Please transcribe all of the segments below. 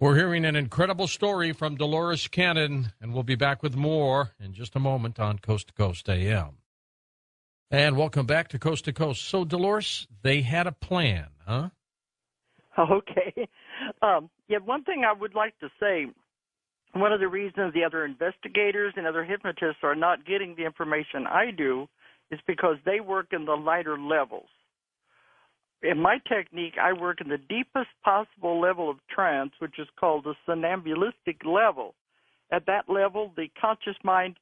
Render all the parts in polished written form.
We're hearing an incredible story from Dolores Cannon, and we'll be back with more in just a moment on Coast to Coast AM. And welcome back to Coast to Coast. So, Dolores, they had a plan, huh? Okay. One thing I would like to say, one of the reasons the other investigators and other hypnotists are not getting the information I do is because they work in the lighter levels. In my technique, I work in the deepest possible level of trance, which is called the somnambulistic level. At that level, the conscious mind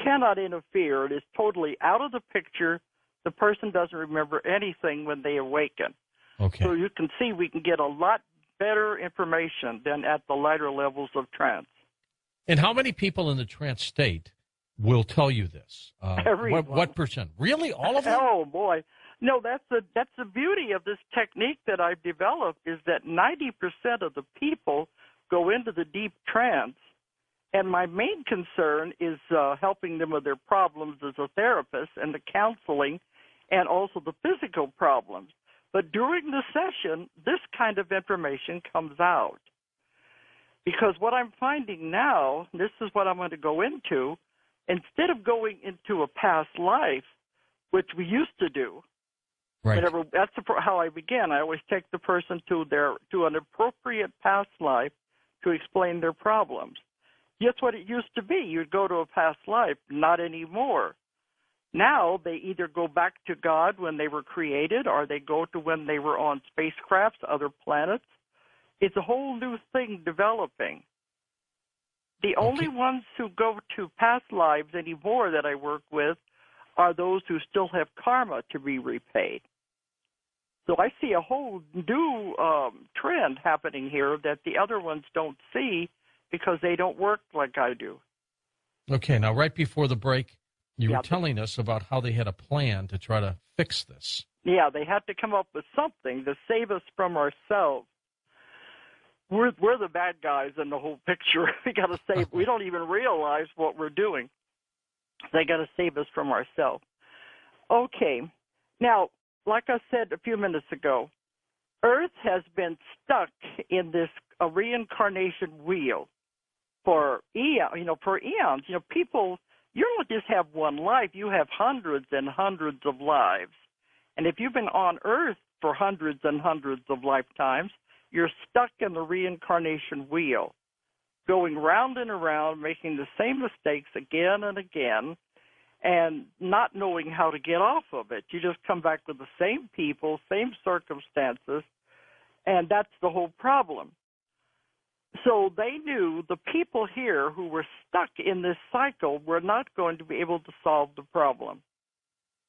cannot interfere. It is totally out of the picture. The person doesn't remember anything when they awaken. Okay. So you can see we can get a lot better information than at the lighter levels of trance. And how many people in the trance state will tell you this? Everyone. What percent? Really? All of them? Oh, boy. No, that's the beauty of this technique that I've developed is that 90% of the people go into the deep trance, and my main concern is helping them with their problems as a therapist and the counseling and also the physical problems. But during the session, this kind of information comes out. Because what I'm finding now, this is what I'm going to go into, instead of going into a past life, which we used to do, right. That's how I begin. I always take the person to an appropriate past life to explain their problems. Just what it used to be. You'd go to a past life, not anymore. Now they either go back to God when they were created or they go to when they were on spacecrafts, other planets. It's a whole new thing developing. The only ones who go to past lives anymore that I work with are those who still have karma to be repaid. So I see a whole new trend happening here that the other ones don't see because they don't work like I do. Okay, now right before the break, you were telling us about how they had a plan to try to fix this. Yeah, they had to come up with something to save us from ourselves. We're the bad guys in the whole picture. We got to save. We don't even realize what we're doing. They got to save us from ourselves. Okay, now, like I said a few minutes ago, Earth has been stuck in this reincarnation wheel for eons. People, you don't just have one life. You have hundreds and hundreds of lives. And if you've been on Earth for hundreds and hundreds of lifetimes, you're stuck in the reincarnation wheel, going round and around, making the same mistakes again and again, and not knowing how to get off of it. You just come back with the same people, same circumstances, and that's the whole problem. So they knew the people here who were stuck in this cycle were not going to be able to solve the problem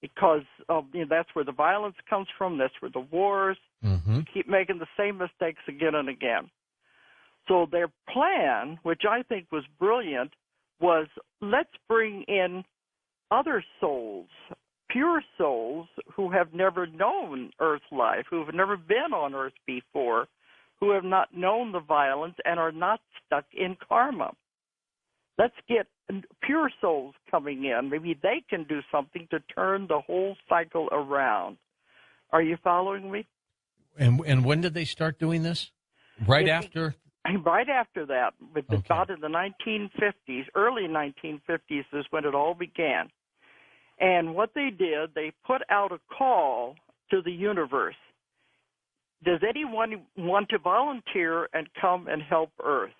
because that's where the violence comes from, that's where the wars, keep making the same mistakes again and again. So their plan, which I think was brilliant, was let's bring in other souls, pure souls who have never known Earth life, who have never been on Earth before, who have not known the violence and are not stuck in karma. Let's get pure souls coming in. Maybe they can do something to turn the whole cycle around. Are you following me? And when did they start doing this? Right after that, about in the 1950s, early 1950s is when it all began. And what they did, they put out a call to the universe. Does anyone want to volunteer and come and help Earth?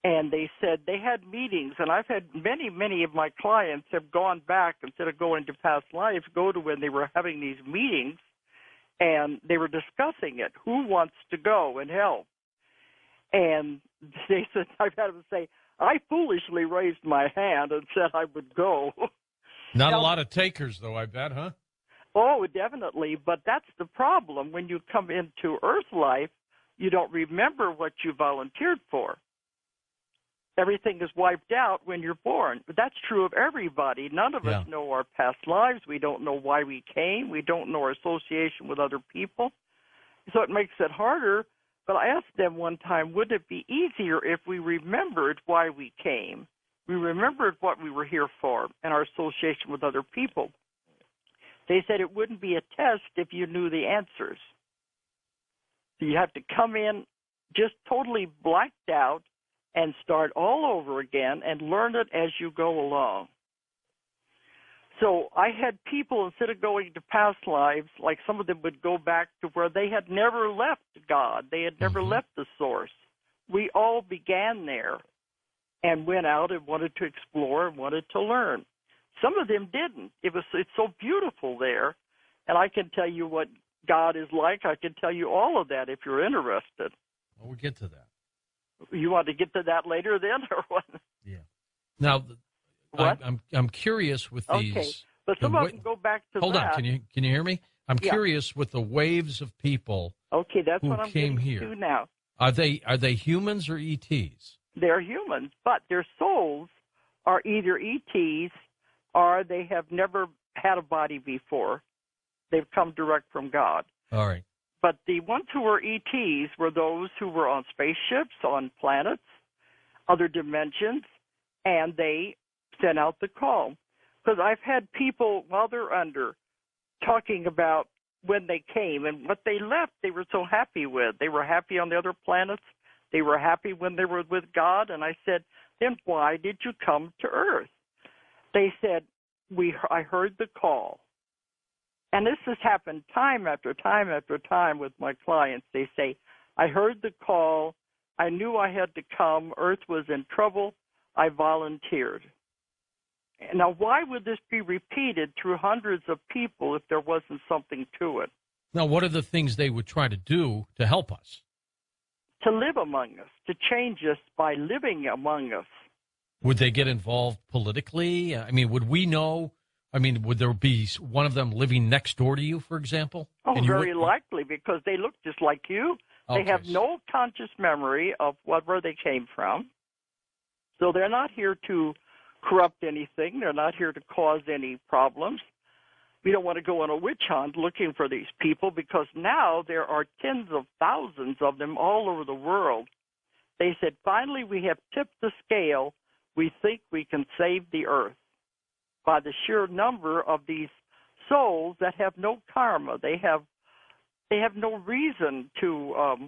And they said they had meetings, and I've had many of my clients have gone back, instead of going to past lives, go to when they were having these meetings, and they were discussing it. Who wants to go and help? And they said, I've had them say, I foolishly raised my hand and said I would go. Not a lot of takers, though, I bet, huh? Oh, definitely. But that's the problem. When you come into Earth life, you don't remember what you volunteered for. Everything is wiped out when you're born. But that's true of everybody. None of us know our past lives. We don't know why we came. We don't know our association with other people. So it makes it harder. But I asked them one time, would it be easier if we remembered why we came? We remembered what we were here for and our association with other people. They said it wouldn't be a test if you knew the answers. So you have to come in just totally blacked out and start all over again and learn it as you go along. So I had people, instead of going to past lives, like some of them would go back to where they had never left God. They had never left the source. We all began there and went out and wanted to explore and wanted to learn. Some of them didn't. It's so beautiful there, and I can tell you what God is like. I can tell you all of that if you're interested. Well, we'll get to that. You want to get to that later then, or what? Yeah. Now, what? I'm curious with these. Okay, but some of them go back to Hold that. on, can you hear me? I'm curious with the waves of people. Okay, that's who what I'm came getting here. to now. Are they humans or ETs? They're humans, but their souls are either ETs or they have never had a body before. They've come direct from God. All right. But the ones who were ETs were those who were on spaceships, on planets, other dimensions, and they sent out the call. Because I've had people, while they're under, talking about when they came and what they left they were so happy with. They were happy on the other planets. They were happy when they were with God. And I said, then why did you come to Earth? They said, I heard the call. And this has happened time after time after time with my clients. They say, I heard the call. I knew I had to come. Earth was in trouble. I volunteered. Now, why would this be repeated through hundreds of people if there wasn't something to it? Now, what are the things they would try to do to help us? To live among us, to change us by living among us. Would they get involved politically? I mean, would we know? I mean, would there be one of them living next door to you, for example? Oh, very likely, because they look just like you. Okay. They have no conscious memory of where they came from. So they're not here to corrupt anything. They're not here to cause any problems. We don't want to go on a witch hunt looking for these people, because now there are tens of thousands of them all over the world. They said, finally, we have tipped the scale. We think we can save the earth by the sheer number of these souls that have no karma. They have no reason to,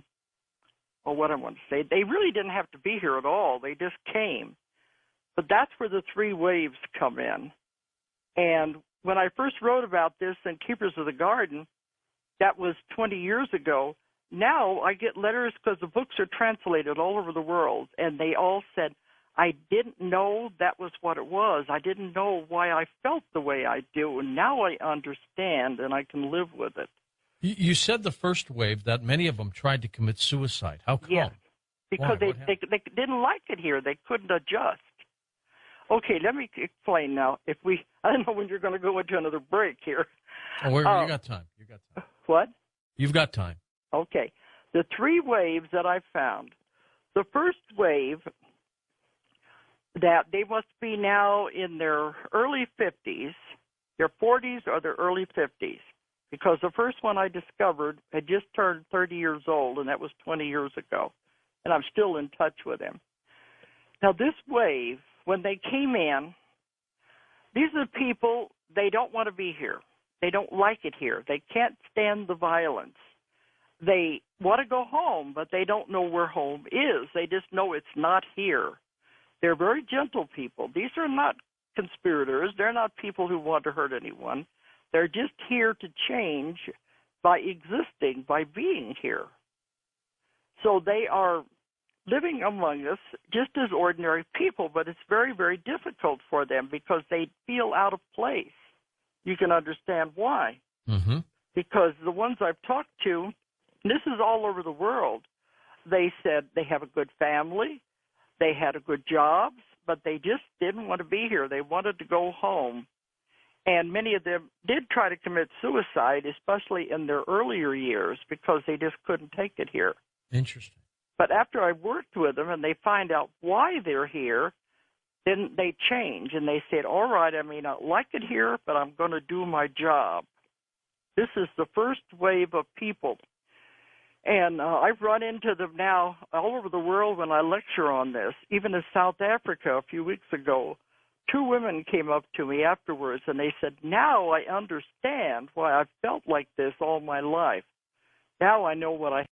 what I want to say, they really didn't have to be here at all. They just came. But that's where the three waves come in. And when I first wrote about this in Keepers of the Garden, that was 20 years ago. Now I get letters because the books are translated all over the world, and they all said, I didn't know that was what it was. I didn't know why I felt the way I do, and now I understand, and I can live with it. You said the first wave that many of them tried to commit suicide. How come? Yes, because Why? they didn't like it here. They couldn't adjust. Okay, let me explain now. I don't know when you're going to go into another break here. Oh, you got time. You got time. What? You've got time. Okay. The three waves that I found. The first wave, that they must be now in their early 50s, their 40s or their early 50s, because the first one I discovered had just turned 30 years old, and that was 20 years ago, and I'm still in touch with him. Now, this wave, when they came in, these are the people, they don't want to be here. They don't like it here. They can't stand the violence. They want to go home, but they don't know where home is. They just know it's not here. They're very gentle people. These are not conspirators. They're not people who want to hurt anyone. They're just here to change by existing, by being here. So they are living among us just as ordinary people, but it's very, very difficult for them because they feel out of place. You can understand why. Mm-hmm. Because the ones I've talked to, and this is all over the world, they said they have a good family, they had a good jobs, but they just didn't want to be here. They wanted to go home. And many of them did try to commit suicide, especially in their earlier years, because they just couldn't take it here. Interesting. But after I worked with them and they find out why they're here, then they change and they said, all right, I may not like it here, but I'm going to do my job. This is the first wave of people. And I've run into them now all over the world when I lecture on this. Even in South Africa a few weeks ago, 2 women came up to me afterwards and they said, now I understand why I felt like this all my life. Now I know what I